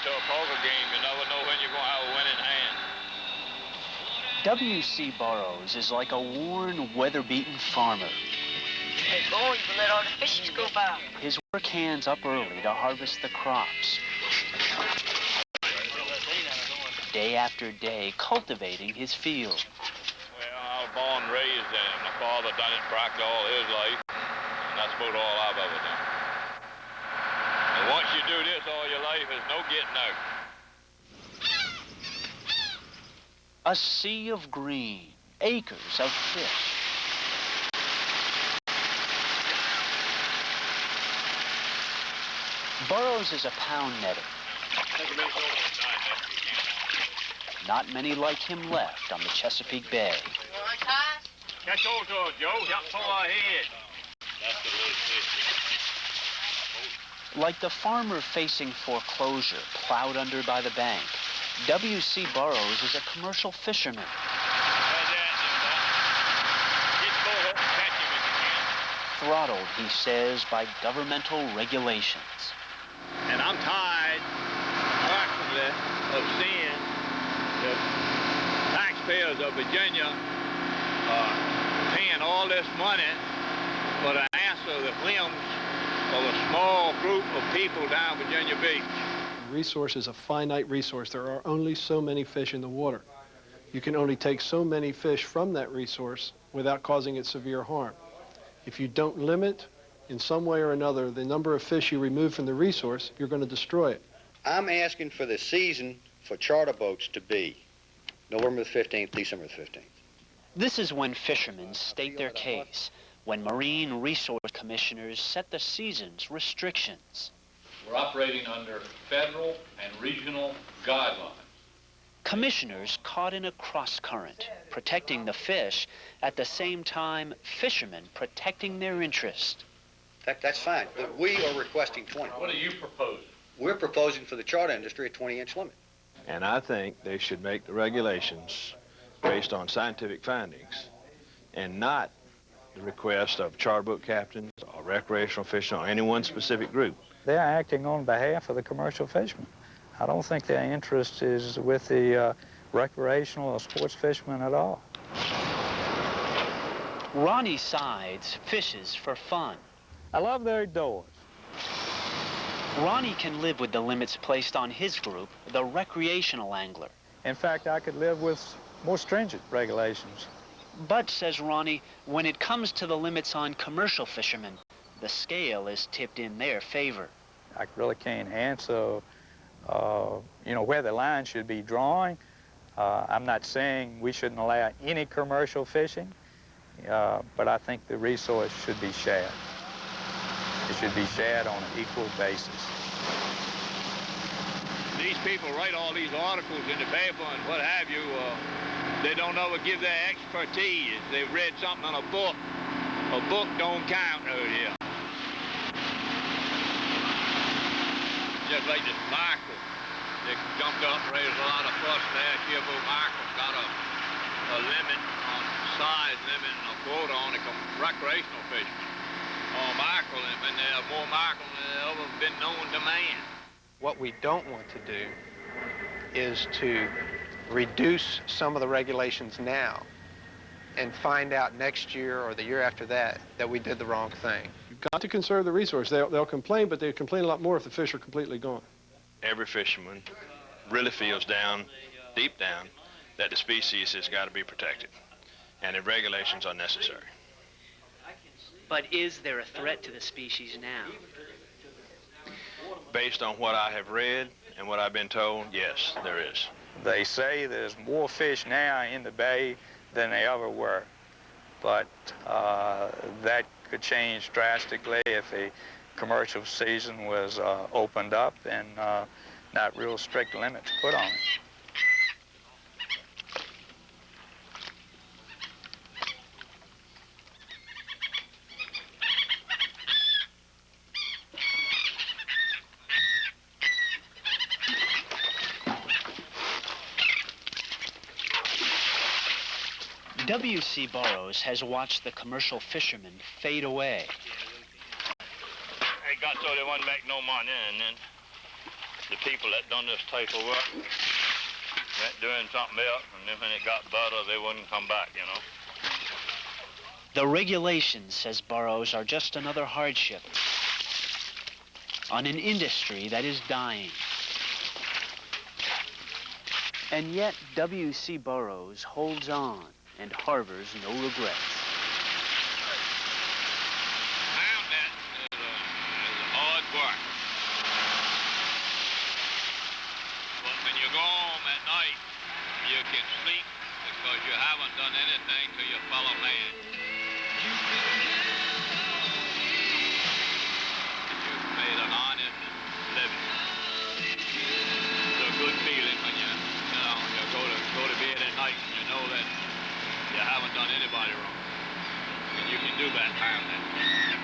to a poker game, you never know when you're going to have a winning hand. W.C. Burroughs is like a worn, weather-beaten farmer. Hey, boys, we let all the fishes go by. His work hands up early to harvest the crops. Day after day, cultivating his field. Well, I was born and raised there. My father done it practically all his life, and that's about all I've ever done. And once you do this all your life, there's no getting out. A sea of green, acres of fish. Burroughs is a pound netter. Not many like him left on the Chesapeake Bay. Catch hold to it, Joe. Just pull ahead. That's the little fish. Like the farmer facing foreclosure, plowed under by the bank, W.C. Burroughs is a commercial fisherman. Throttled, he says, by governmental regulations. And I'm tired, practically, of seeing the taxpayers of Virginia paying all this money for the ass of the limbs of a small group of people down Virginia Beach. Resource is a finite resource. There are only so many fish in the water. You can only take so many fish from that resource without causing it severe harm. If you don't limit, in some way or another, the number of fish you remove from the resource, you're going to destroy it. I'm asking for the season for charter boats to be November the 15th, December the 15th. This is when fishermen state their case, when marine resource commissioners set the season's restrictions. We're operating under federal and regional guidelines. Commissioners caught in a cross-current, protecting the fish, at the same time fishermen protecting their interest. That's fine, but we are requesting 20. What are you proposing? We're proposing for the charter industry a 20-inch limit. And I think they should make the regulations based on scientific findings and not the request of charter boat captains or recreational fishing or any one specific group. They're acting on behalf of the commercial fishermen. I don't think their interest is with the recreational or sports fishermen at all. Ronnie Sides fishes for fun. I love the outdoors. Ronnie can live with the limits placed on his group, the recreational angler. In fact, I could live with more stringent regulations. But, says Ronnie, when it comes to the limits on commercial fishermen, the scale is tipped in their favor. I really can't answer, where the line should be drawn. I'm not saying we shouldn't allow any commercial fishing, but I think the resource should be shared. It should be shared on an equal basis. These people write all these articles in the paper and what have you. They don't ever give their expertise. They've read something in a book. A book don't count out here. Just like this Michael. They jumped up and raised a lot of fuss last year about Michael got a limit on size limit and a quota on it from recreational fishing. Oh, Michael, and been there more Michael than ever been known to man. What we don't want to do is to reduce some of the regulations now and find out next year or the year after that we did the wrong thing. You've got to conserve the resource. They'll complain, but they'll complain a lot more if the fish are completely gone. Every fisherman really feels deep down, that the species has got to be protected, and the regulations are necessary. But is there a threat to the species now? Based on what I have read and what I've been told, yes, there is. They say there's more fish now in the bay than there ever were, but that could change drastically if a commercial season was opened up and not real strict limits put on it. W.C. Burroughs has watched the commercial fishermen fade away. They got so they wouldn't make no money, and then the people that done this type of work went doing something else, and then when it got better, they wouldn't come back, you know. The regulations, says Burroughs, are just another hardship on an industry that is dying. And yet, W.C. Burroughs holds on and harbors no regrets. Pound net is hard work. But when you go home at night, you can sleep because you haven't done anything to your fellow man. You've made an honest living. It's a good feeling when you go to bed at night and you know that you haven't done anybody wrong. And you can do that, pound net.